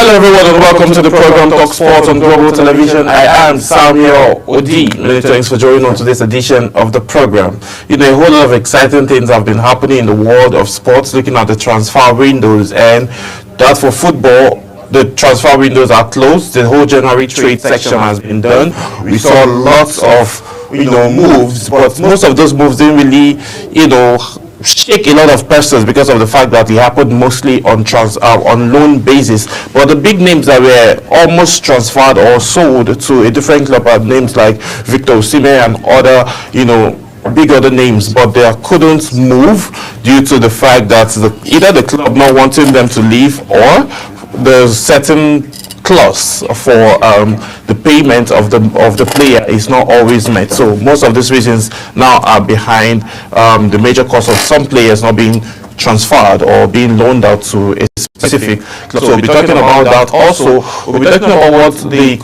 Hello everyone and welcome to the program Talksport on Global Television. I am Samuel Odi. Many thanks for joining on today's edition of the program. You know, a whole lot of exciting things have been happening in the world of sports, looking at the transfer windows, and that for football, the transfer windows are closed. The whole January trade section has been done. We saw lots of, moves, but most of those moves didn't really, shake a lot of persons because of the fact that it happened mostly on loan basis. But the big names that were almost transferred or sold to a different club are names like Victor Osimhen and other, big other names, but they couldn't move due to the fact that either the club not wanting them to leave or there's certain clause for the payment of the player is not always met. So most of these reasons now are behind the major cause of some players not being transferred or being loaned out to a specific club. So we'll be talking about that. Also, we'll be talking about what the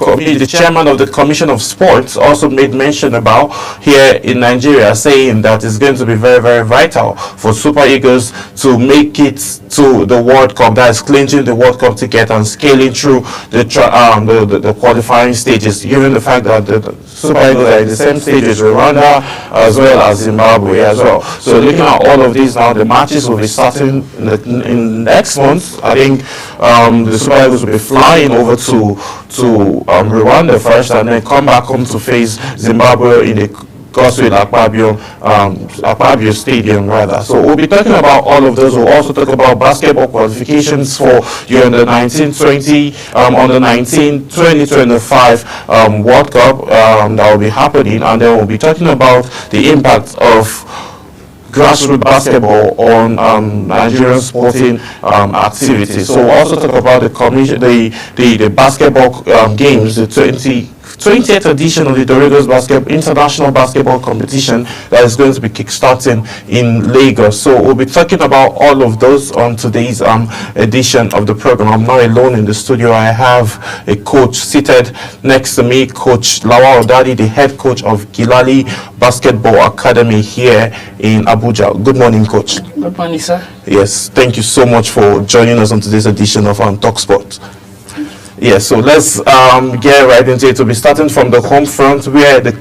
chairman of the Commission of Sports also made mention about here in Nigeria, saying that it's going to be very, very vital for Super Eagles to make it to the World Cup, that is clinching the World Cup ticket and scaling through the qualifying stages, given the fact that the Super Eagles are in the same stage as Rwanda as well as Zimbabwe as well. So looking at all of these now, the matches will be starting in next month. I think the Super Eagles will be flying over to Rwanda first and then come back home to face Zimbabwe in the Godswill Akpabio Stadium rather. So we'll be talking about all of those. We'll also talk about basketball qualifications for your under 1920, under 19 2025 World Cup that will be happening, and then we'll be talking about the impact of grassroots basketball on Nigerian sporting activities. So we'll also talk about the basketball games, the 20th edition of the Doritos International Basketball Competition that is going to be kickstarting in Lagos. So we'll be talking about all of those on today's edition of the program. I'm not alone in the studio. I have a coach seated next to me, Coach Lawal Odadi, the head coach of Gilali Basketball Academy here in Abuja. Good morning, Coach. Good morning, sir. Yes, thank you so much for joining us on today's edition of Talksport. Yes, so let's get right into it. We'll be starting from the home front, where the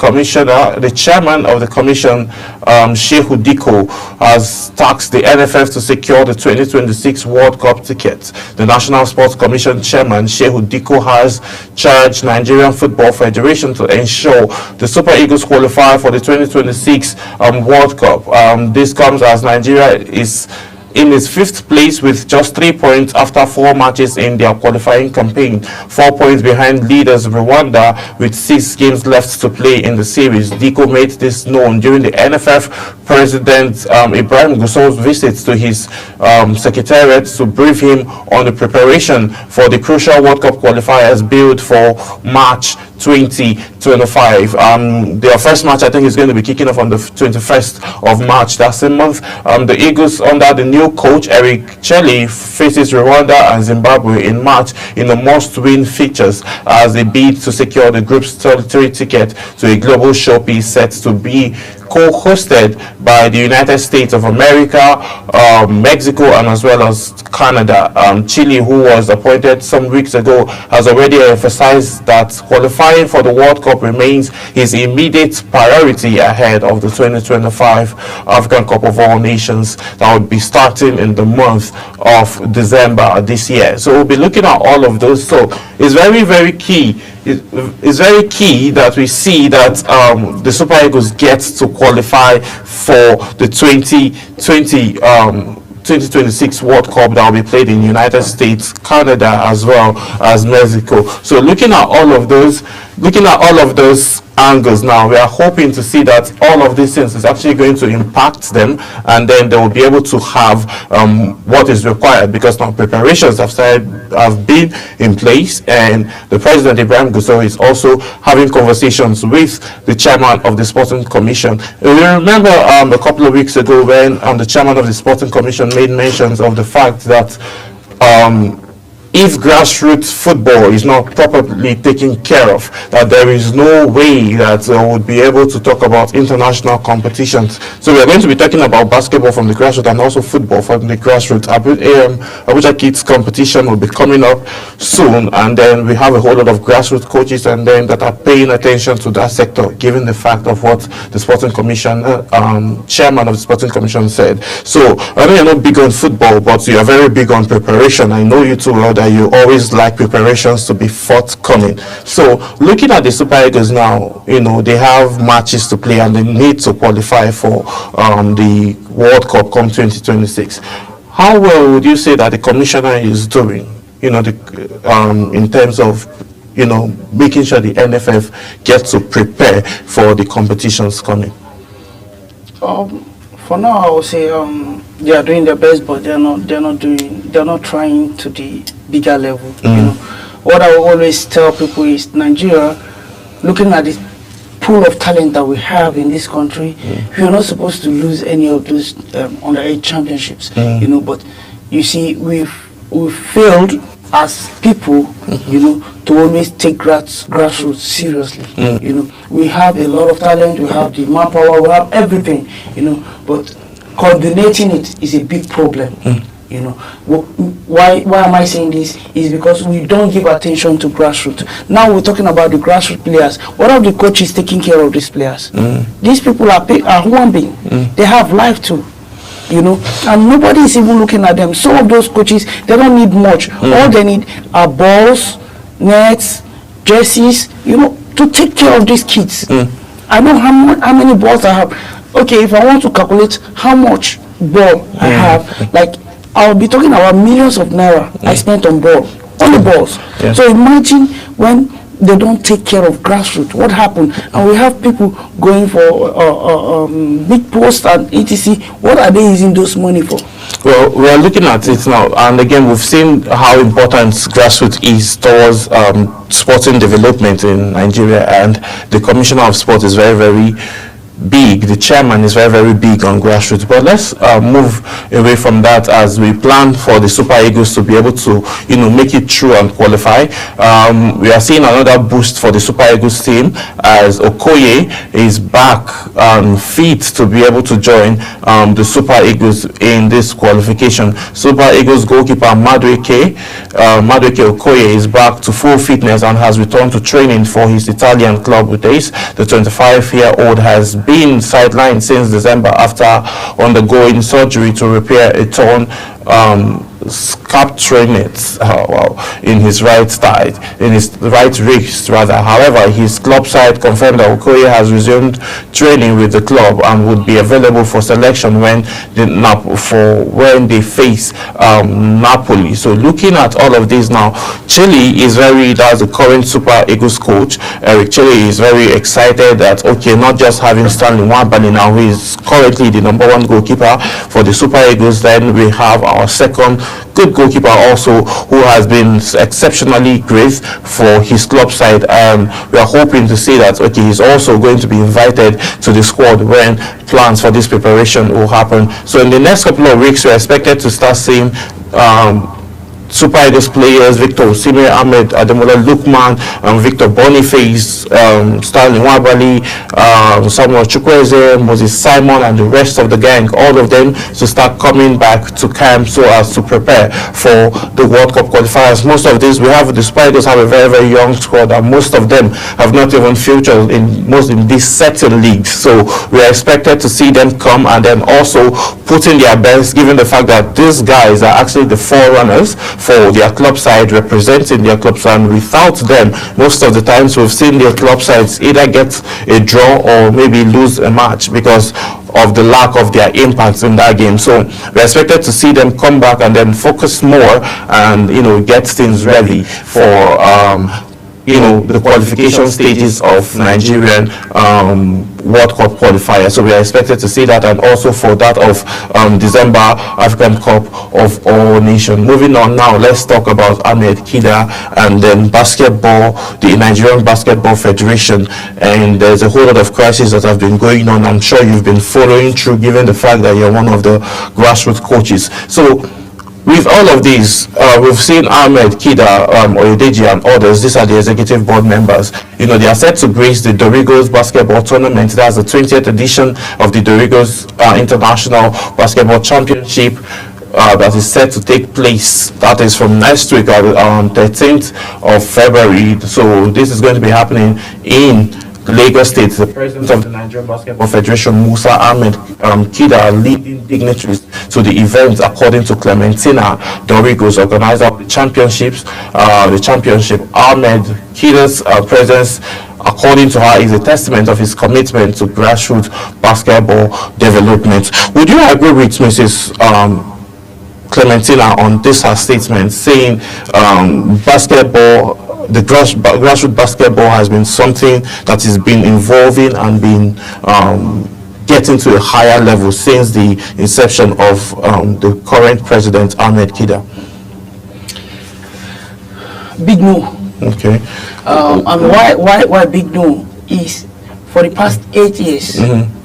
chairman of the commission, Shehu Diko, has tasked the NFF to secure the 2026 World Cup ticket. The National Sports Commission chairman, Shehu Diko, has charged Nigerian Football Federation to ensure the Super Eagles qualify for the 2026 World Cup. This comes as Nigeria is in its fifth place with just 3 points after 4 matches in their qualifying campaign, 4 points behind leaders Rwanda with 6 games left to play in the series. Diko made this known during the NFF President Ibrahim Guso's visit to his secretariat to brief him on the preparation for the crucial World Cup qualifiers billed for March 2025. Their first match, I think, is going to be kicking off on the 21st of March. That's a month. The Eagles, under the new coach Eric Chelle, faces Rwanda and Zimbabwe in March in the must-win fixtures as they bid to secure the group's territory ticket to a global showpiece set to be co-hosted by the United States of America, Mexico, and as well as Canada. Chile, who was appointed some weeks ago, has already emphasized that qualifying for the World Cup remains his immediate priority ahead of the 2025 African Cup of All Nations that will be starting in the month of December this year. So we'll be looking at all of those. So it's very, very key. It's very key that we see that the Super Eagles get to qualify for the 2026 World Cup that will be played in the United States, Canada, as well as Mexico. So looking at all of those angles now, we are hoping to see that all of these things is actually going to impact them, and then they will be able to have what is required, because now preparations have been in place, and the President Ibrahim Gusso is also having conversations with the chairman of the Sporting Commission. We remember a couple of weeks ago when the chairman of the Sporting Commission made mentions of the fact that if grassroots football is not properly taken care of, that there is no way that we'll be able to talk about international competitions. So we are going to be talking about basketball from the grassroots and also football from the grassroots. Abuja Kids competition will be coming up soon, and then we have a whole lot of grassroots coaches and then that are paying attention to that sector, given the fact of what the Sporting Commission, chairman of the Sporting Commission said. So I know you're not big on football, but you are very big on preparation. I know you too well that you always like preparations to be forthcoming. So looking at the Super Eagles now, they have matches to play and they need to qualify for the World Cup come 2026. How well would you say that the commissioner is doing, in terms of, making sure the NFF gets to prepare for the competitions coming? For now, I would say they are doing their best, but they're not trying to the bigger level. What I will always tell people is Nigeria, looking at the pool of talent that we have in this country, we are not supposed to lose any of those underage championships. But you see, we've failed as people, to always take grassroots seriously. We have a lot of talent, we have the manpower, we have everything, but coordinating it is a big problem. Why am I saying this? Is because we don't give attention to grassroots. Now we're talking about the grassroots players. What are the coaches taking care of these players? These people are human beings. They have life too. And nobody is even looking at them. Some of those coaches, they don't need much. All they need are balls, nets, jerseys, to take care of these kids. I know how many balls I have. Okay, if I want to calculate how much ball I have, like I'll be talking about millions of naira I spent on ball, only balls. So imagine when they don't take care of grassroots, what happened? And we have people going for big posts and etc. What are they using those money for? Well, we are looking at it now, and again, we've seen how important grassroots is towards sporting development in Nigeria, and the Commissioner of Sport is very, very big. The chairman is very, very big on grassroots. But let's move away from that as we plan for the Super Eagles to be able to, make it through and qualify. We are seeing another boost for the Super Eagles team as Okoye is back fit to be able to join the Super Eagles in this qualification. Super Eagles goalkeeper Madueke Okoye is back to full fitness and has returned to training for his Italian club with ACE. The 25-year-old has been sidelined since December after undergoing surgery to repair a torn scap trainets in his right thigh, in his right wrist rather. However, his club side confirmed that Okoye has resumed training with the club and would be available for selection when they face Napoli. So looking at all of this now, that's the current Super Eagles coach. Eric Chile is very excited that not just having Stanley Nwabali now, who is currently the number one goalkeeper for the Super Eagles, then we have our second good goalkeeper also, who has been exceptionally great for his club side. We are hoping to see that he's also going to be invited to the squad when plans for this preparation will happen. So in the next couple of weeks, we're expected to start seeing Super Eagles players, Victor Osimhen, Ahmed Ademola Lookman, Victor Boniface, Stanley Nwabali, Samuel Chukwueze, Moses Simon, and the rest of the gang, all of them to start coming back to camp so as to prepare for the World Cup qualifiers. Most of these, the Super Eagles have a very, very young squad, and most of them have not even featured in these certain leagues. So we are expected to see them come and then also put in their best, given the fact that these guys are actually the forerunners for their club side, representing their club side. And without them, most of the times we've seen their club sides either get a draw or maybe lose a match because of the lack of their impact in that game. So we're expected to see them come back and then focus more and get things ready for the qualification stages of Nigerian World Cup qualifier. So we are expected to see that, and also for that of December African Cup of All Nations. Moving on now, let's talk about Ahmed Kida and then basketball, the Nigerian Basketball Federation. And there's a whole lot of crises that have been going on. I'm sure you've been following through, given the fact that you're one of the grassroots coaches. So With all of these, we've seen Ahmed, Kida, Oyedeji, and others. These are the executive board members. You know, they are set to grace the Dorigos basketball tournament. That's the 20th edition of the Dorigos International Basketball Championship. That is set to take place. That is from next week, on 13th of February. So this is going to be happening in Lagos State. The president of the Nigerian Basketball Federation, Musa Ahmed Kida, are leading dignitaries to the event, according to Clementina Dorigos, organizer of the championships. The championship, Ahmed Kida's presence, according to her, is a testament of his commitment to grassroots basketball development. Would you agree with Mrs. Clementina on this her statement, saying basketball, the grassroots basketball has been something that has been evolving and been getting to a higher level since the inception of the current president, Ahmed Kida? Big no. Okay. And why big no is for the past 8 years,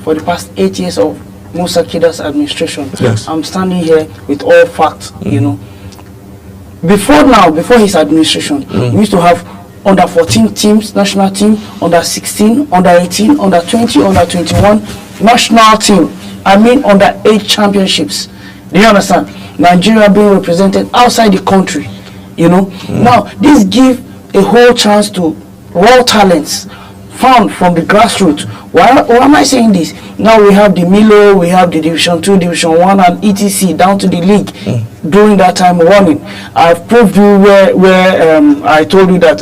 for the past 8 years of Musa Kida's administration, yes, I'm standing here with all facts, you know. Before his administration, we used to have under 14 teams, national team, under 16, under 18, under 20, under 21, national team. I mean under 8 championships. Do you understand? Nigeria being represented outside the country, you know. Now, this gives a whole chance to raw talents found from the grassroots. Why am I saying this? Now we have the Milo, we have the Division 2, Division 1, and etc. down to the league. During that time running, I've proved you where I told you that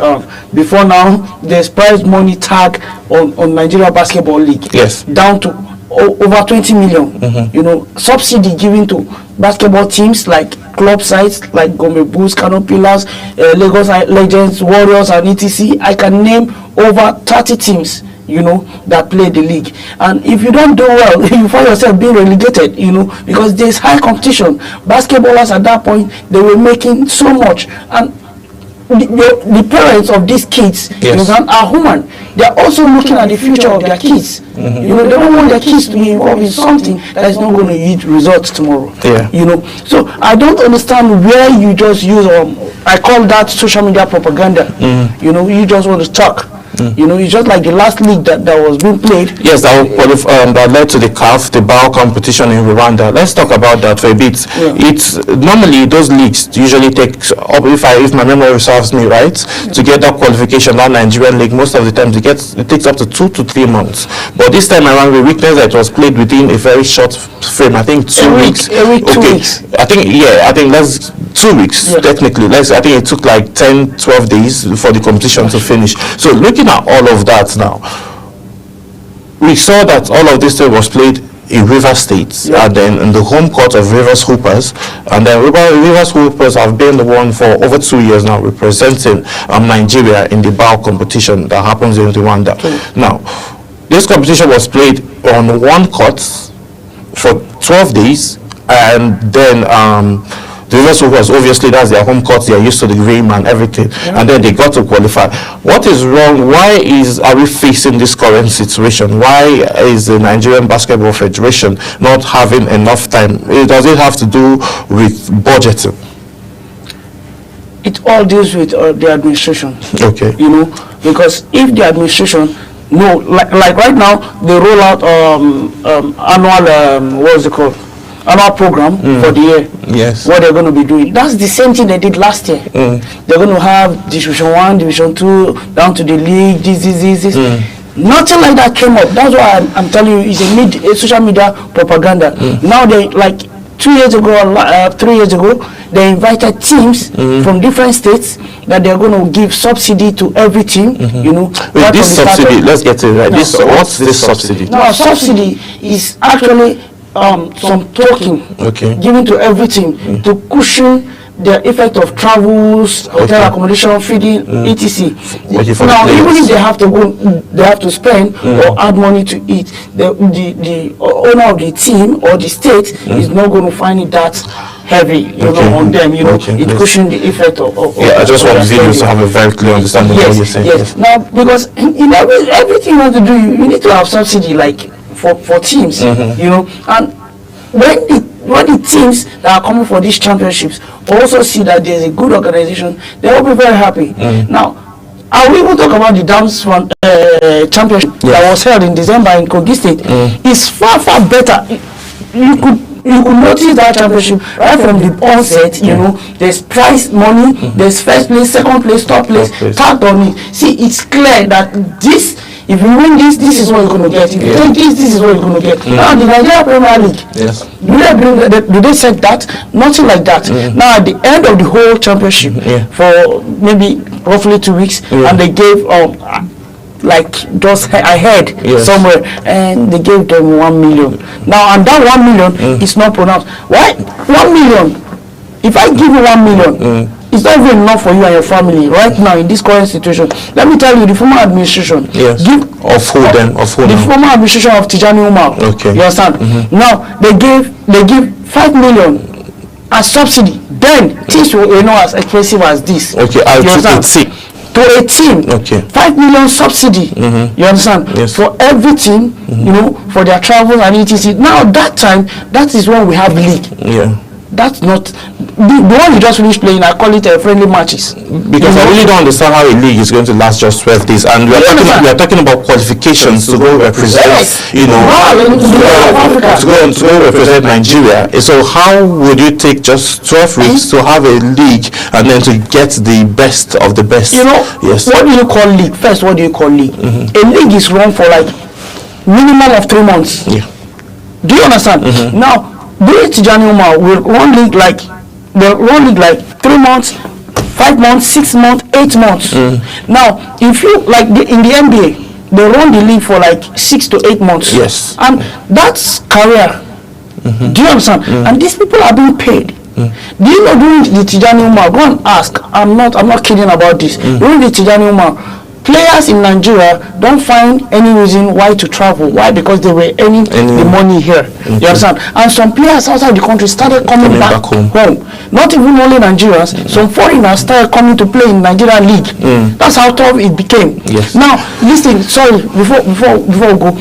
before now there's prize money tag on Nigeria Basketball League. Yes. Down to over 20 million. You know, subsidy given to basketball teams like club sites like Gombe Bulls, Kano Pillars, Lagos Legends, Warriors, and etc. I can name over 30 teams, you know, that play the league. And if you don't do well, you find yourself being relegated, you know, because there's high competition. Basketballers at that point, they were making so much. And the parents of these kids, yes, you know, are human. They're also looking at the future of their kids. You know, they don't want their kids to be involved in something that is not going to yield results tomorrow. Yeah. You know, so I don't understand where you just use I call that social media propaganda. You know, you just want to talk. You know, it's just like the last league that was being played. Yes, that led to the CAF, the BAL competition in Rwanda. Let's talk about that for a bit. It's normally those leagues usually take up, if my memory serves me right, to get that qualification, that Nigerian league, most of the times it takes up to 2 to 3 months. But this time around, we witnessed that it was played within a very short frame. I think 2 weeks. A week, 2 weeks. I think that's 2 weeks technically. I think it took like 10, 12 days for the competition to finish. So looking at all of that now, we saw that all of this was played in Rivers State, and then in the home court of Rivers Hoopers, and then Rivers Hoopers have been the one for over 2 years now representing Nigeria in the BAL competition that happens in Rwanda. Now, this competition was played on one court for 12 days, and then the Rivers Hoopers, obviously that's their home court, they are used to the game and everything, and then they got to qualify. What is wrong? Why are we facing this current situation? Why is the Nigerian Basketball Federation not having enough time? Does it have to do with budgeting? It all deals with the administration. Okay. You know, because if the administration, like right now, they roll out annual, what's it called? Annual program for the year. Yes. What they're going to be doing. That's the same thing they did last year. They're going to have Division 1, Division 2, down to the league, this. Nothing like that came up. That's why I'm telling you, it's a social media propaganda. Now they, like 2 years ago, 3 years ago, they invited teams from different states that they're going to give subsidy to every team. You know. Wait, this subsidy, let's get it right. What's this subsidy? No, subsidy is actually some token given to everything to cushion the effect of travels, hotel accommodation, feeding, etc. Now, even if they have to go, they have to spend or add money to eat, the owner of the team or the state is not going to find it that heavy, you know, on them. You know, it cushions the effect of I just want the viewers to have a very clear understanding of what you're saying. Yes. Now, because in everything you want to do, you need to have subsidy, like for teams, you know, and when when the teams that are coming for these championships also see that there's a good organization, they will be very happy. Now, I will even talk about the Dams championship that was held in December in Kogi State. It's far better. You could notice that championship right from the onset. You know, there's prize money, there's first place, second place, third place, tagged on it. See, it's clear that this, if you win this, this is what you're going to get. If you take this, this is what you're going to get. Now, the Nigeria Premier League, do they set that? Nothing like that. Now, at the end of the whole championship, for maybe roughly 2 weeks, and they gave like just ahead somewhere, and they gave them 1 million. Now, and that 1 million is not pronounced. Why 1 million? If I give you 1 million, it's not even enough for you and your family right now in this current situation. Let me tell you, the former administration the former administration of Tijani Umar. You understand? Now they give 5 million as subsidy. Then things were not as expensive as this. To a team, 5 million subsidy. You understand? For every team, you know, for their travels and etc. Now that time, that is when we have league. That's not the one you just finished playing. I call it friendly matches, because I really don't understand how a league is going to last just 12 days, and we are talking about qualifications to go represent, you know, to go represent Nigeria. So how would you take just 12 weeks to have a league and then to get the best of the best? You know, what do you call league? First, what do you call league? A league is run for like minimum of 3 months. Do you understand? Now, Tijani Umar will run league like 3 months, 5 months, 6 months, 8 months. Now, if you like in the NBA, they run the league for like 6 to 8 months. And that's career. Do you understand? And these people are being paid. Do you know during the Tijani Umar? Go and ask. I'm not kidding about this. During the Tijani Umar, players in Nigeria don't find any reason why to travel. Why? Because they were earning the money here. You understand? And some players outside the country started coming back home. Not even only Nigerians. Some foreigners started coming to play in Nigerian league. That's how tough it became. Now, listen. Sorry, before we go,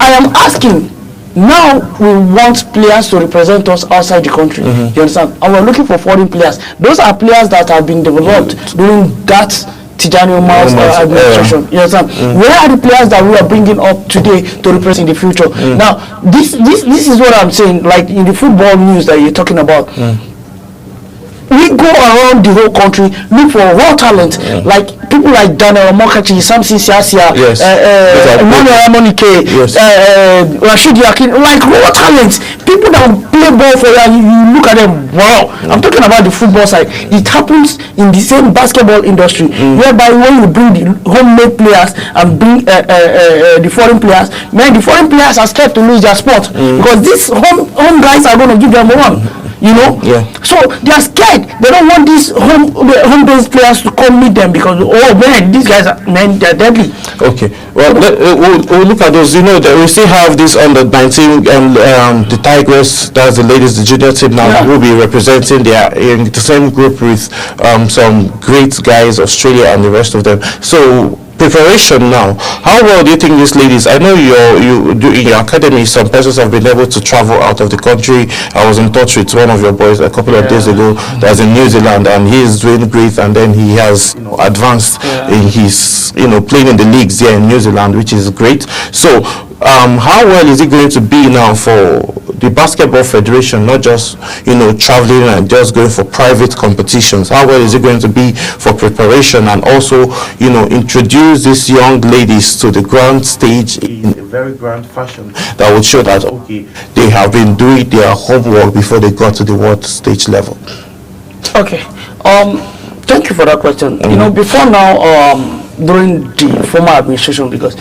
I am asking. Now we want players to represent us outside the country. You understand? And we're looking for foreign players. Those are players that have been developed during that Tijani Umar's administration. You understand? Where are the players that we are bringing up today to represent in the future? Now, this is what I'm saying. Like in the football news that you're talking about, we go around the whole country, look for raw talent, like people like Daniel Mokachi, Samson Siasia, Emmanuel Amonike, Rashid Yakin, like raw talents, people that will play ball for you, and you look at them, wow. I'm talking about the football side. It happens in the same basketball industry, whereby when you bring the homemade players and bring the foreign players, man, the foreign players are scared to lose their spot, because these home guys are going to give them one. You know, so they are scared. They don't want these home-based players to come meet them, because these guys are they're deadly. Well, we'll look at those. You know, that we still have this under 19 and the Tigers. That's the ladies, the junior team now, will be representing. They are in the same group with some great guys, Australia and the rest of them. So preparation now, how well do you think these ladies, I know you do in your academy, some persons have been able to travel out of the country. I was in touch with one of your boys a couple of days ago that's in New Zealand, and he is doing great, and then he has advanced in his playing in the leagues here in New Zealand, which is great. So how well is it going to be now for the Basketball Federation, not just traveling and just going for private competitions? How well is it going to be for preparation, and also introduce these young ladies to the grand stage in a very grand fashion that would show that they have been doing their homework before they got to the world stage level? Thank you for that question. Before now, during the former administration, because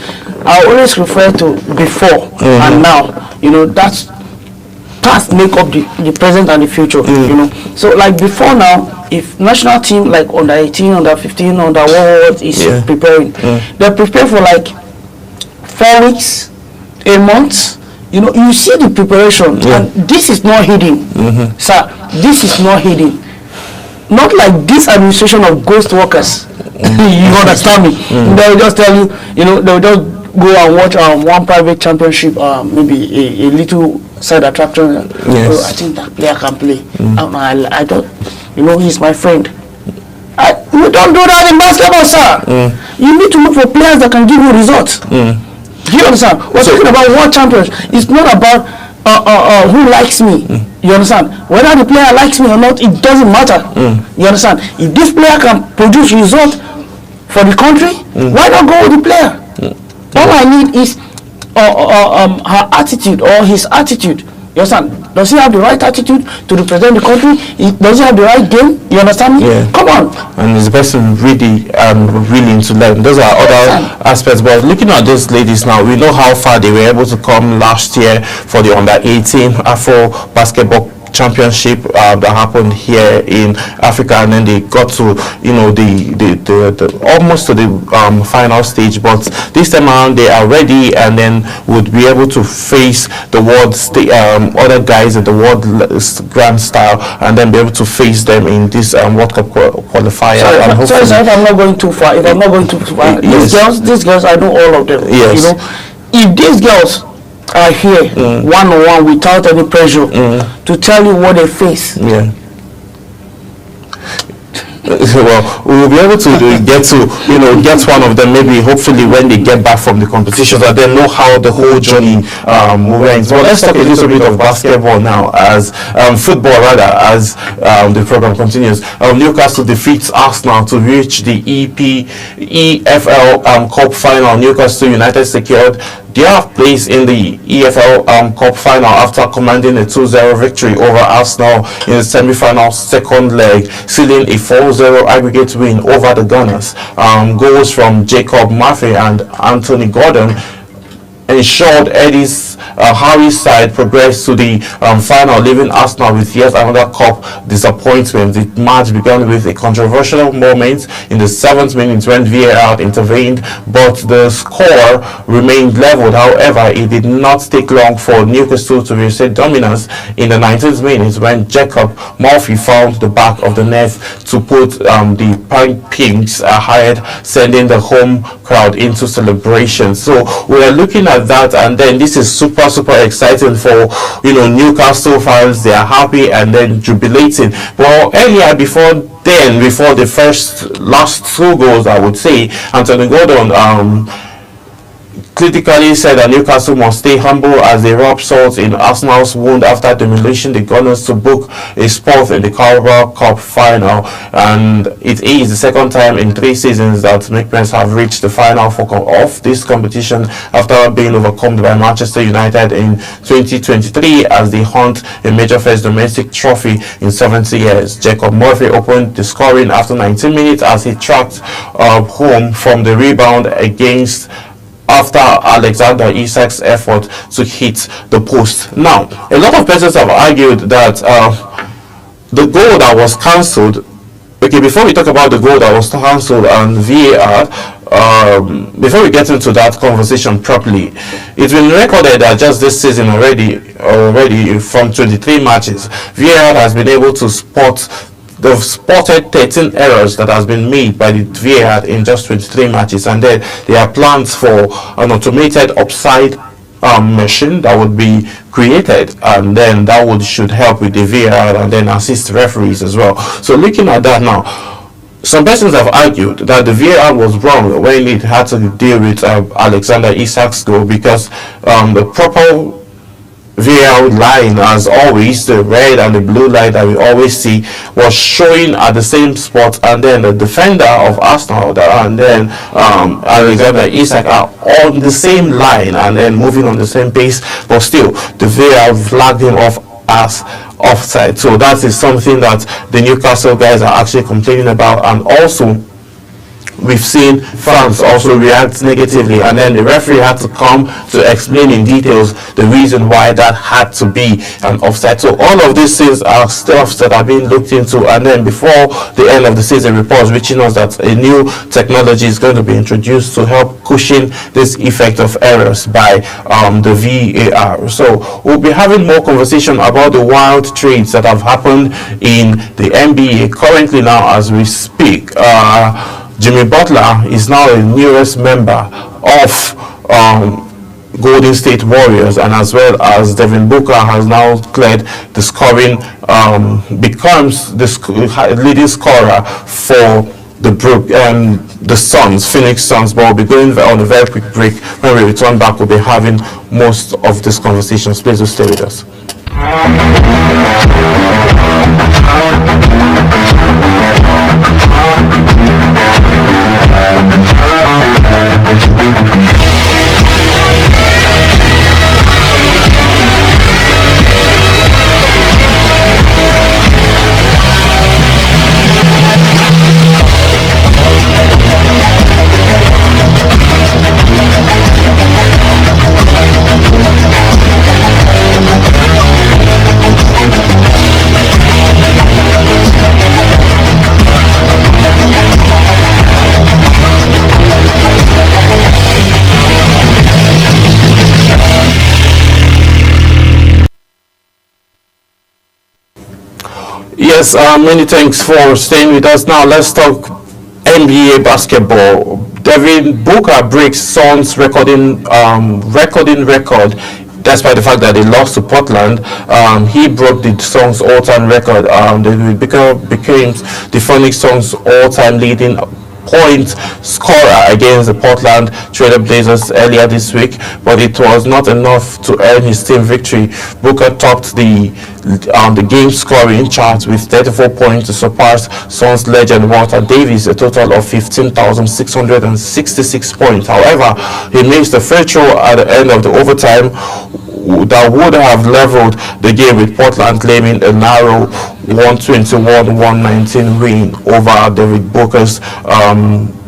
I always refer to before and now, that's make up the present and the future. So like before now, if national team like under 18, under 15, under world is preparing, they prepare for like 4 weeks, a month. You see the preparation, and this is not hidden, sir. This is not hidden. Not like this administration of ghost workers. You understand me? They'll just tell you, they'll just go and watch one private championship, maybe a little side attraction. Yes. Oh, I think that player can play. I don't, he's my friend. You don't do that in basketball, sir. You need to look for players that can give you results. Do you understand? We're talking about world champions. It's not about who likes me. You understand? Whether the player likes me or not, it doesn't matter. You understand? If this player can produce results for the country, why not go with the player? All I need is her attitude or his attitude. You understand? Does he have the right attitude to represent the country? Does he have the right game? You understand me? Yeah. Come on. And is the person really willing to learn? Those are other aspects. But looking at those ladies now, we know how far they were able to come last year for the under-18 Afro basketball championship that happened here in Africa, and then they got to the almost to the final stage. But this time around they are ready, and then would be able to face the other guys at the world grand style, and then be able to face them in this World Cup qualifier. Sorry, if I'm not going too far, Yes. these girls, I know all of them. Yes. If these girls are here one-on-one without any pressure to tell you what they face. Yeah. Well, we will be able to get one of them, maybe hopefully when they get back from the competition, that they know how the whole journey went. Well, let's talk a little bit of basketball now, as football rather, as the program continues. Newcastle defeats Arsenal to reach the EFL Cup final. Newcastle United secured their place in the EFL Cup final after commanding a 2-0 victory over Arsenal in the semi-final second leg, sealing a 4-0 aggregate win over the Gunners. Goals from Jacob Murphy and Anthony Gordon ensured Harry's side progressed to the final, leaving Arsenal with yet another cup disappointment. The match began with a controversial moment in the 7th minute when VAR intervened, but the score remained leveled. However, it did not take long for Newcastle to reset dominance in the 19th minute when Jacob Murphy found the back of the net to put the Pinks ahead, sending the home crowd into celebration. So we are looking at that, and then this is super exciting for Newcastle fans. They are happy and then jubilating. Well, earlier before the last 2 goals, I would say, Anthony Gordon critically said that Newcastle must stay humble as they rub salt in Arsenal's wound after demolishing the Gunners to book a spot in the Carabao Cup final. And it is the second time in 3 seasons that Magpies have reached the final of this competition after being overcome by Manchester United in 2023 as they hunt a major first domestic trophy in 70 years. Jacob Murphy opened the scoring after 19 minutes as he tracked home from the rebound after Alexander Isak's effort to hit the post. Now, a lot of persons have argued that the goal that was cancelled. Okay, before we talk about the goal that was cancelled and VAR, before we get into that conversation properly, it's been recorded that just this season already from 23 matches, VAR has been able to they've spotted 13 errors that has been made by the VAR in just 23 matches, and then there are plans for an automated offside machine that would be created, and then that should help with the VAR and then assist referees as well. So looking at that now, some persons have argued that the VAR was wrong when it had to deal with Alexander Isak's goal, because the proper VAR line, as always, the red and the blue line that we always see, was showing at the same spot, and then the defender of Arsenal and then Alexander Isak are on the same line and then moving on the same pace, but still the VAR flagged him off as offside. So that is something that the Newcastle guys are actually complaining about. And also we've seen fans also react negatively, and then the referee had to come to explain in details the reason why that had to be an offside. So all of these things are stuff that are being looked into, and then before the end of the season, reports reaching us that a new technology is going to be introduced to help cushion this effect of errors by the VAR. So we'll be having more conversation about the wild trades that have happened in the NBA currently now as we speak. Jimmy Butler is now the newest member of Golden State Warriors, and as well as Devin Booker has now cleared the scoring, becomes the leading scorer for the Suns, Phoenix Suns. But we'll be going on a very quick break. When we return back, we'll be having most of these conversations. Please do stay with us. Yes, many thanks for staying with us. Now let's talk NBA basketball. Devin Booker breaks Suns recording record. Despite the fact that they lost to Portland, he broke the Suns all-time record. Devin Booker became the Phoenix Suns all-time leading point scorer against the Portland Trail Blazers earlier this week, but it was not enough to earn his team victory. Booker topped the game scoring chart with 34 points to surpass Suns legend Walter Davis, a total of 15,666 points. However, he missed a free throw at the end of the overtime that would have leveled the game, with Portland claiming a narrow 121-119 win over David Booker's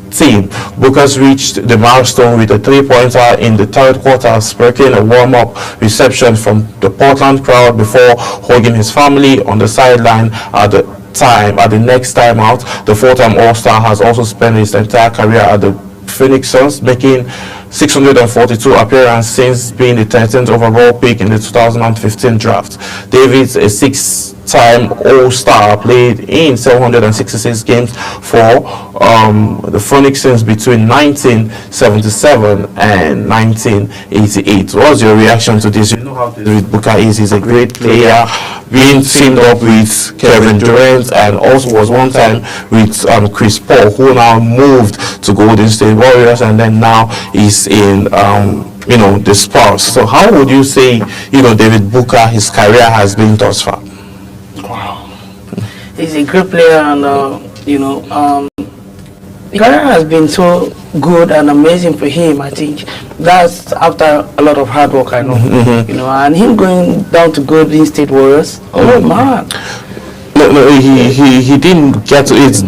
team. Booker's reached the milestone with a three-pointer in the third quarter, sparking a warm-up reception from the Portland crowd before hugging his family on the sideline at the next time out. The four-time All-Star has also spent his entire career at the Phoenix Suns, making 642 appearances since being the 13th overall pick in the 2015 draft. Davis, a six-time All-Star, played in 766 games for the Phoenix Suns between 1977 and 1988. What's your reaction to this? You know how David Booker is. He's a great player, being teamed up with Kevin Durant, and also was one time with Chris Paul, who now moved to Golden State Warriors, and then now is in the Spurs. So how would you say David Booker, his career has been thus far? Wow, he's a great player, and the career has been so good and amazing for him. I think that's after a lot of hard work, I know. And him going down to Golden State Warriors. Oh man. No, he didn't get to it.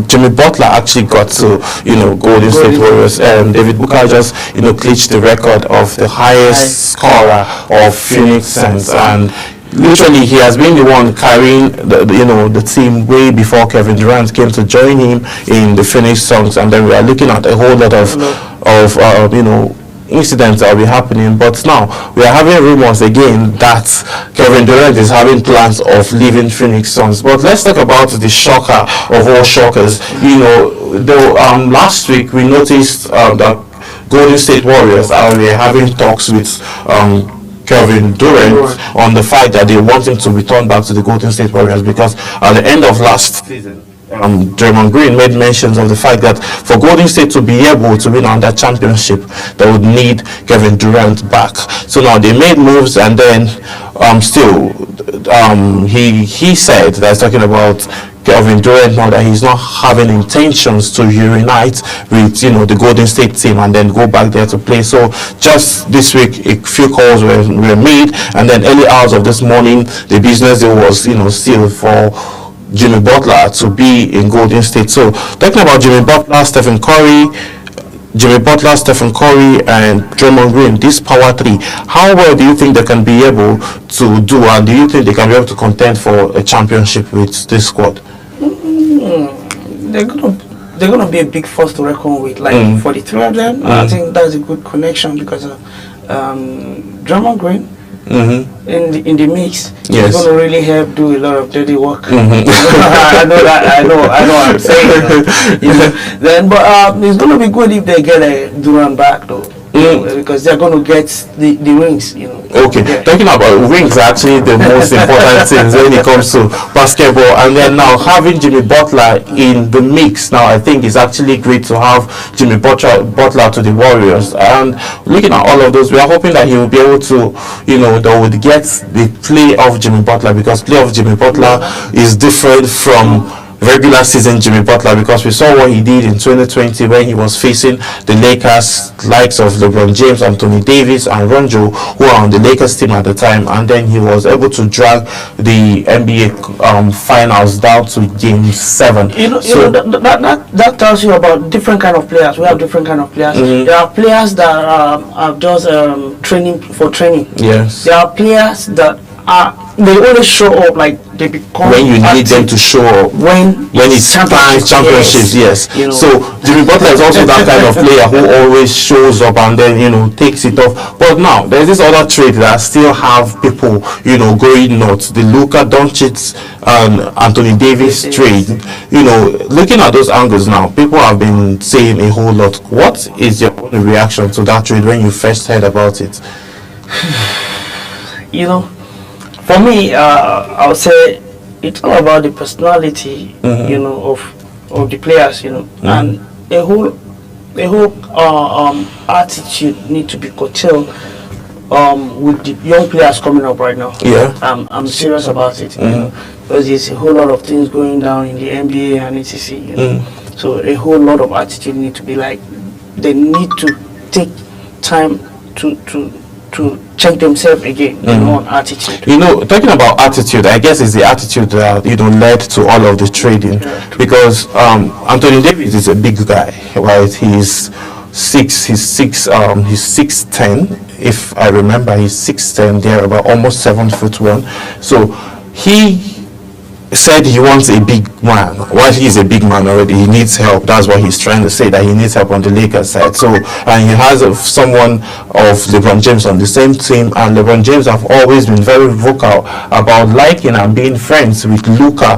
Jimmy Butler actually got to Golden State Warriors, and David Booker just clinched the record of the highest scorer of Phoenix Suns, and literally he has been the one carrying the team way before Kevin Durant came to join him in the Phoenix Suns. And then we are looking at a whole lot of incidents that will be happening. But now we are having rumors again that Kevin Durant is having plans of leaving Phoenix Suns. But let's talk about the shocker of all shockers. Last week we noticed that Golden State Warriors are having talks with Kevin Durant on the fact that they want him to return back to the Golden State Warriors, because at the end of last season, Draymond Green made mentions of the fact that for Golden State to be able to win on that championship, they would need Kevin Durant back. So now they made moves, and then he said that's talking about Kevin Durant now, that he's not having intentions to reunite with the Golden State team and then go back there to play. So just this week a few calls were made, and then early hours of this morning the business deal was sealed for Jimmy Butler to be in Golden State. So talking about Jimmy Butler, Stephen Curry, and Draymond Green, this power three, how well do you think they can be able to do, and do you think they can be able to contend for a championship with this squad? They're gonna be a big force to reckon with. Like for the three of them, I think that's a good connection, because Draymond Green in the mix, yes, is gonna really help do a lot of dirty work. I know what I'm saying. Then, but it's gonna be good if they get a Durant back, though. because they're going to get the rings, Okay, talking about rings are actually the most important things when it comes to basketball. And then now having Jimmy Butler in the mix now, I think it's actually great to have Jimmy Butler to the Warriors. And looking at all of those, we are hoping that he will be able to, they would get the play of Jimmy Butler, because play of Jimmy Butler is different from regular season Jimmy Butler, because we saw what he did in 2020 when he was facing the Lakers, likes of LeBron James, Anthony Davis, and Ronjo, who are on the Lakers team at the time, and then he was able to drag the NBA finals down to Game 7. That tells you about different kind of players. We have different kind of players. There are players that are just training for training. Yes. There are players that they always show up, like they become when you need them to show up when it's championships. Yes. So Jimmy Butler is also that kind of player who always shows up and then takes it off. But now there's this other trade that still have people going nuts, the Luka Doncic and Anthony Davis trade. Looking at those angles now, people have been saying a whole lot. What is your reaction to that trade when you first heard about it? For me, I would say it's all about the personality, of the players, and a whole attitude need to be curtailed with the young players coming up right now. Yeah, I'm serious about it, because there's a whole lot of things going down in the NBA and etc. So a whole lot of attitude need to be like, they need to take time to check themselves again, on attitude. Talking about attitude, I guess it's the attitude that led to all of the trading, because Anthony Davis is a big guy, right? He's 6'10", if I remember. He's 6'10", there about almost 7'1". So he said he wants a big man. While he's a big man already, he needs help. That's what he's trying to say, that he needs help on the Lakers side. So, and he has someone of LeBron James on the same team, and LeBron James have always been very vocal about liking and being friends with Luka,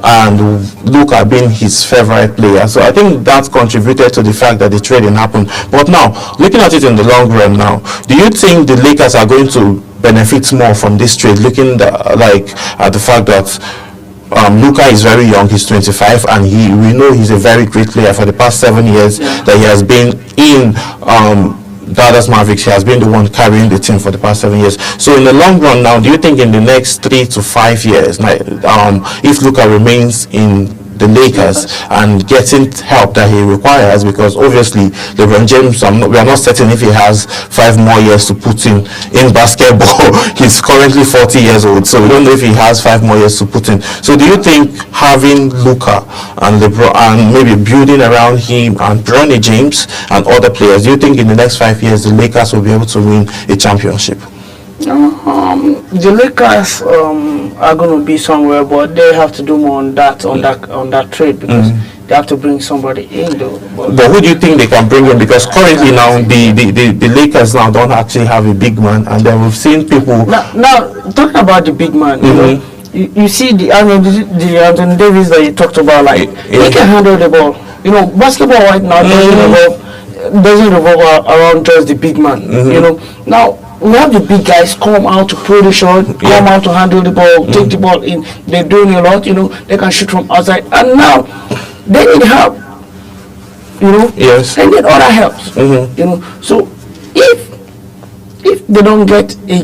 and Luka being his favorite player. So I think that contributed to the fact that the trading happened. But now, looking at it in the long run now, do you think the Lakers are going to benefit more from this trade, looking at the fact that Luka is very young, he's 25, and we know he's a very great player. For the past 7 years that he has been in Dallas Mavericks, he has been the one carrying the team for the past 7 years. So in the long run now, do you think in the next 3 to 5 years, if Luka remains in the Lakers and getting help that he requires, because obviously LeBron James, we are not certain if he has 5 more years to put in basketball. He's currently 40 years old, so we don't know if he has 5 more years to put in. So do you think having Luka and LeBron, and maybe building around him and Bronny James and other players, do you think in the next 5 years the Lakers will be able to win a championship? The Lakers are going to be somewhere, but they have to do more on that trade, because they have to bring somebody in though. But who do you think they can bring in? Because currently now the Lakers now don't actually have a big man, and then we've seen people now talking about the big man. You see the Anthony Davis that you talked about, like he can handle the ball. Basketball right now doesn't revolve around just the big man. Now we have the big guys come out to throw the shot, come out to handle the ball, take the ball in. They're doing a lot, they can shoot from outside. And now they need help. Yes. They need other helps. So if they don't get a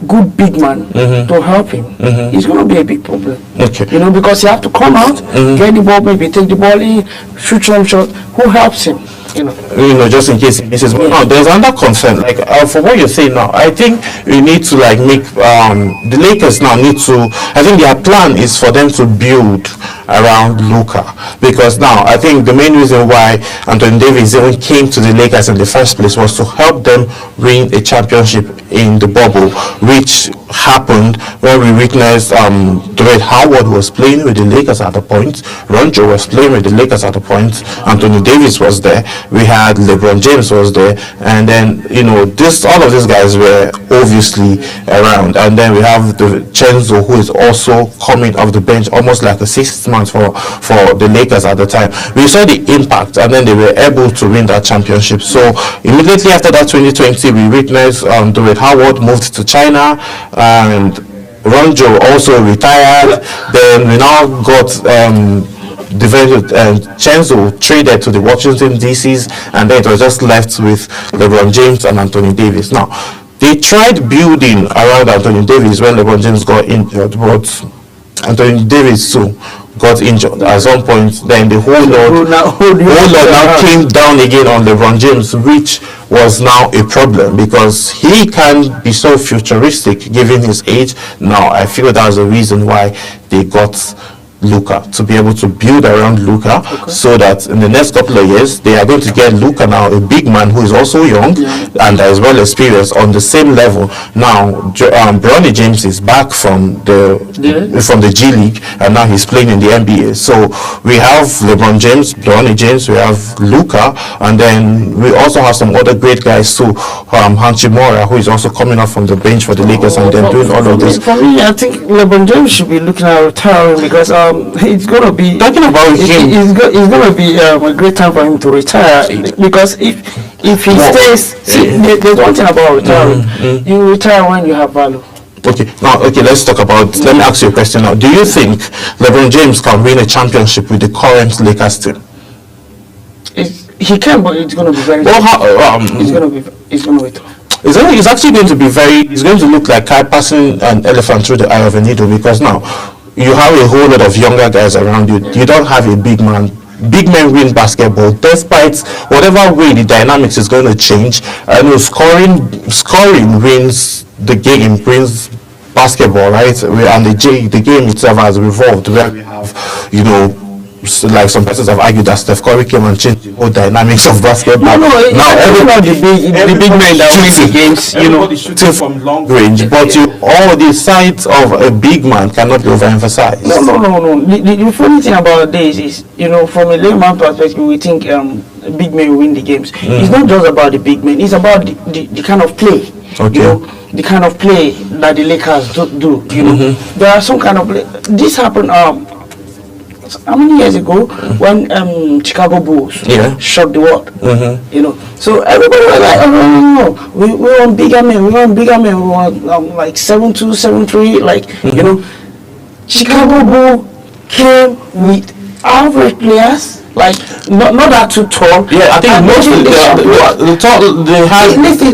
good big man to help him, it's going to be a big problem. Okay. Because you have to come out, get the ball, maybe take the ball in, shoot some shot. Who helps him? Just in case he misses. But no, there's another concern. For what you're saying now, I think we need to make the Lakers now need to. I think their plan is for them to build around Luka, because now I think the main reason why Anthony Davis even came to the Lakers in the first place was to help them win a championship in the bubble, which happened when we witnessed Dwight Howard was playing with the Lakers at the point, Ronjo was playing with the Lakers at the point, Anthony Davis was there, we had LeBron James was there, and then all of these guys were obviously around, and then we have the Chenzo, who is also coming off the bench almost like a sixth man for the Lakers at the time. We saw the impact, and then they were able to win that championship. So immediately after that 2020, we witnessed Dwight Howard moved to China, and Ronjo also retired. Then we now got Chenzo traded to the Washington DCs, and then it was just left with LeBron James and Anthony Davis. Now, they tried building around Anthony Davis when LeBron James got injured, but Anthony Davis too got injured at some point. Then the whole lot now came down again on LeBron James, which was now a problem because he can be so futuristic given his age. Now I feel that's the reason why they got Luka, to be able to build around Luka, so that in the next couple of years they are going to get Luka, now a big man who is also young and as well experienced, on the same level. Now Bronny James is back from the G League, and now he's playing in the NBA. So we have LeBron James, Bronny James, we have Luka, and then we also have some other great guys too, Hachimura, who is also coming up from the bench for the Lakers, and then doing all of this. For me, I think LeBron James should be looking at retiring because it's going to be talking about him. It's going to be a great time for him to retire, because if he stays, there's one thing about retiring. You retire when you have value. Let's talk about. Let me ask you a question now. Do you think LeBron James can win a championship with the current Lakers team? He can, but it's going to be very. It's going to be tough. It's actually going to be very. It's going to look like passing an elephant through the eye of a needle, because now you have a whole lot of younger guys around you. You don't have a big man. Big men win basketball, despite whatever way the dynamics is going to change. I know scoring wins the game, wins basketball, right? And the game itself has evolved, where we have, like some persons have argued that Steph Curry came and changed the whole dynamics of basketball. Now everybody the big men that win the games, shooting from long range, but all the sides of a big man cannot be overemphasized. No. The funny thing about this is, from a layman perspective, we think big men win the games. It's not just about the big men; it's about the kind of play. The kind of play that the Lakers do. There are some kind of play. This happened. How many years ago when Chicago Bulls shocked the world? So everybody was like, no, we want bigger men, we want like 7'2", 7'3", Chicago Bulls came with average players, like not that too tall. Yeah, I think most of the tall, they had people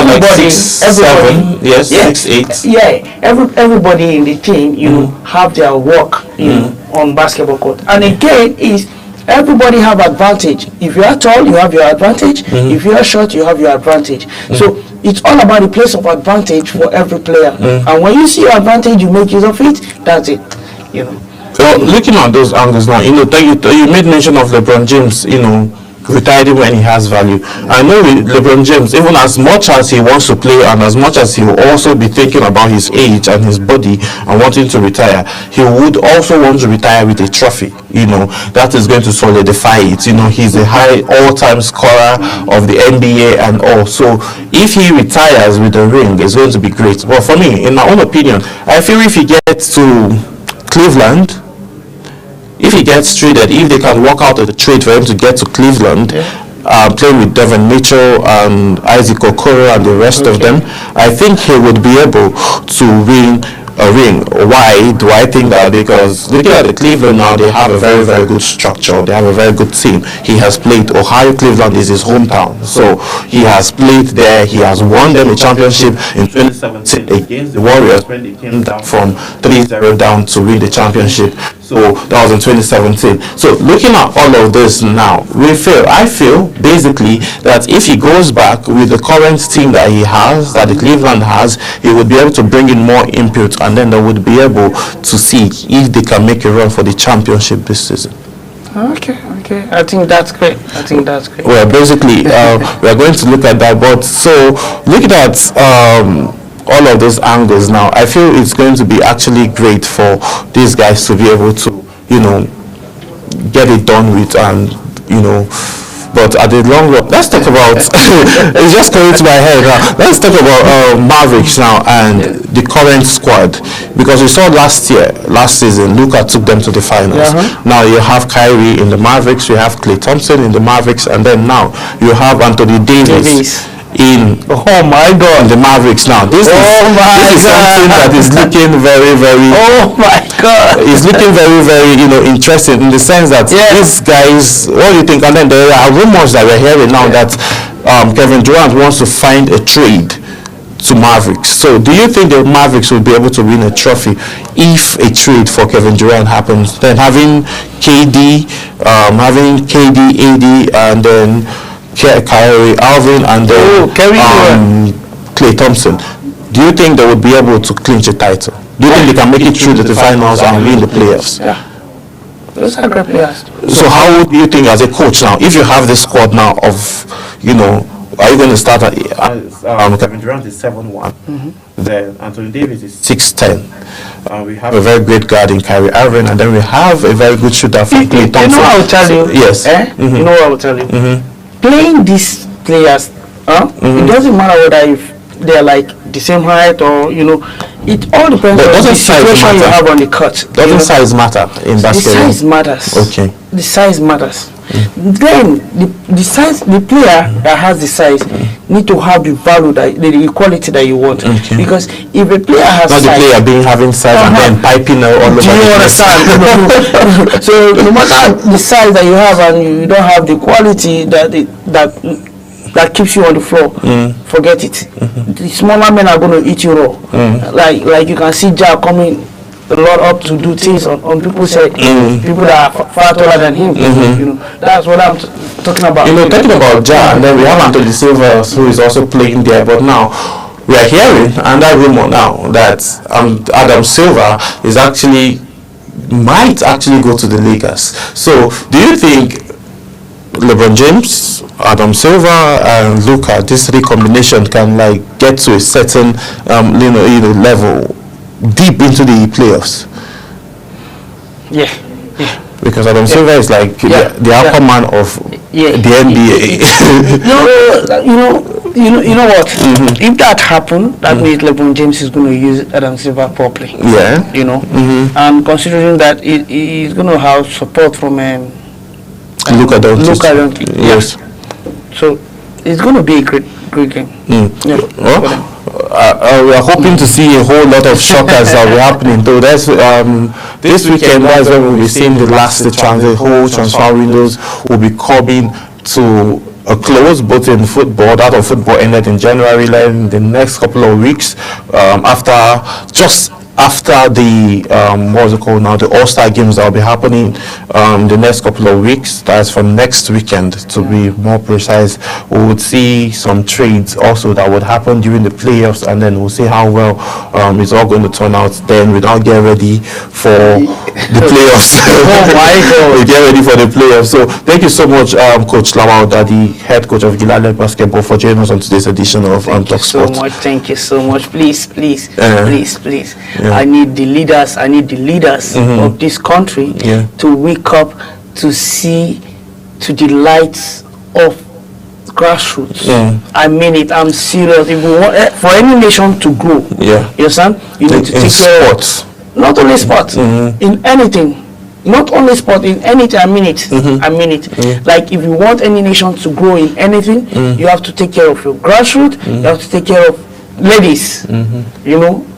like 6'7", 6'8". Yeah, everybody in the team, have their work, on basketball court. And again, is everybody have advantage. If you are tall, you have your advantage. If you are short, you have your advantage. So it's all about the place of advantage for every player. And when you see your advantage, you make use of it. That's it. So looking at those angles now, you made mention of LeBron James, retiring when he has value. I know with LeBron James, even as much as he wants to play and as much as he will also be thinking about his age and his body and wanting to retire, he would also want to retire with a trophy. That is going to solidify it. He's a high all-time scorer of the NBA and all. So if he retires with a ring, it's going to be great. But for me, in my own opinion, I feel if he gets to Cleveland, if he gets traded, if they can work out a trade for him to get to Cleveland, playing with Devin Mitchell and Isaac Okoro and the rest of them, I think he would be able to win a ring. Why do I think that? Because looking at the Cleveland now, they have a very, very good structure. They have a very good team. He has played. Ohio Cleveland is his hometown, so he has played there. He has won them a championship in 2017 against the Warriors when they came down from 3-0 down to win the championship. So that was in 2017. So looking at all of this now, I feel basically that if he goes back with the current team that he has, that the Cleveland has, he would be able to bring in more input, and then they would be able to see if they can make a run for the championship this season. Okay. I think that's great. Well, basically, we are going to look at that. But so looking at all of those angles now, I feel it's going to be actually great for these guys to be able to, get it done with, and but at the long run, let's talk about it's just coming to my head now. Let's talk about Mavericks now and the current squad, because we saw last season Luka took them to the finals. Now you have Kyrie in the Mavericks, you have Klay Thompson in the Mavericks, and then now you have Anthony Davis in the Mavericks. Now this is something that is looking very, very it's looking very, very interesting, in the sense that these guys, what do you think? And then there are rumors that we're hearing now that Kevin Durant wants to find a trade to Mavericks. So do you think the Mavericks will be able to win a trophy if a trade for Kevin Durant happens? Then having KD, AD, and then Kyrie Irving, and then Klay Thompson, do you think they would be able to clinch a title? Do you think they can make it through to the finals and win the playoffs? Yeah, those are great players. So how would you think, as a coach now, if you have this squad now of, are you going to start at Kevin Durant is 7'1", then Anthony Davis is 6'10". We have a very great guard in Kyrie Irving, and then we have a very good shooter from Klay Thompson. You know what I will tell you? Yes. You know what I will tell you? Playing these players, it doesn't matter whether if they're like the same height or it all depends on the situation you have on the court. Doesn't size matter in basketball? The size matters. Okay. The size matters. Then the size, the player that has the size need to have the value, the equality that you want. Okay. Because if a player has not size, the player having size and then piping all over. Do you understand? So no matter the size that you have and you don't have the quality that keeps you on the floor, forget it. The smaller men are going to eat you raw. Like you can see Ja coming a lot up to do things on people's head. People that are far taller than him. That's what I'm talking about. Talking about Ja, and then we have Anthony Silva, who is also playing there. But now we are hearing another rumor now that Adam Silva might actually go to the Lakers. So do you think LeBron James, Adam Silva, and Luka, this recombination can get to a certain level deep into the playoffs? Yeah. Because Adam Silva is the Aquaman of the NBA. You know what? If that happened, that means LeBron James is going to use Adam Silva properly. Yeah. And considering that he's going to have support from Luka Doncic. Yes. So it's going to be a great game. We are hoping to see a whole lot of shockers that will be happening. Though this weekend, that's when we'll be seeing the whole transfer windows will be coming to a close, both in football. That of football ended in January, in the next couple of weeks, after the the All-Star games that will be happening the next couple of weeks. That's from next weekend, to be more precise. We would see some trades also that would happen during the playoffs, and then we'll see how well it's all going to turn out. Then we now get ready for the playoffs. We get ready for the playoffs. So thank you so much, Coach Lawalda, the head coach of Gilale Basketball, for joining us on today's edition of Talksport. Thank you so much. Please. I need the leaders of this country to wake up to see to the lights of grassroots. I mean it. I'm serious. If we want for any nation to grow, you understand, you need to take care of not only sports, in anything. Not only sport, in anything. I mean it. Like if you want any nation to grow in anything, you have to take care of your grassroots. You have to take care of ladies,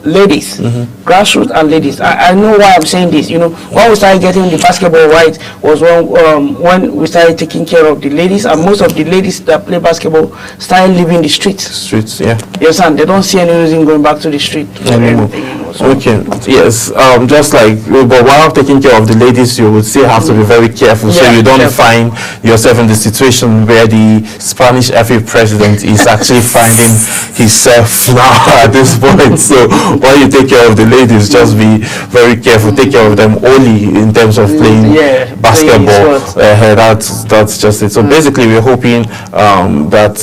ladies, grassroots and ladies. I know why I'm saying this. When we started getting the basketball right was when we started taking care of the ladies, and most of the ladies that play basketball started leaving the streets. You understand? They don't see any reason going back to the street for anything. Okay. Yes. But while taking care of the ladies, you would still have to be very careful, so you don't find yourself in the situation where the Spanish FA president is actually finding himself now at this point. So while you take care of the ladies, just be very careful. Take care of them only in terms of playing basketball. That's just it. So basically, we're hoping that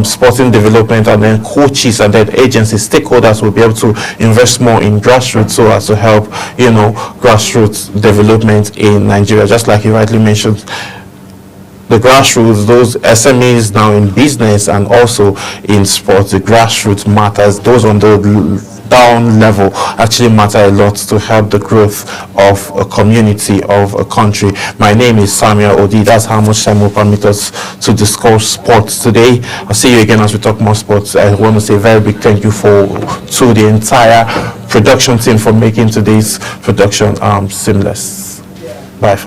sporting development, and then coaches and then agencies, stakeholders will be able to invest more in grassroots so as to help, grassroots development in Nigeria. Just like you rightly mentioned, the grassroots, those SMEs now in business and also in sports, the grassroots matters. Those on the down level actually matter a lot to help the growth of a community, of a country. My name is Samuel Odi. That's how much time will permit us to discuss sports today. I'll see you again as we talk more sports. I want to say a very big thank you to the entire production team for making today's production seamless. Bye.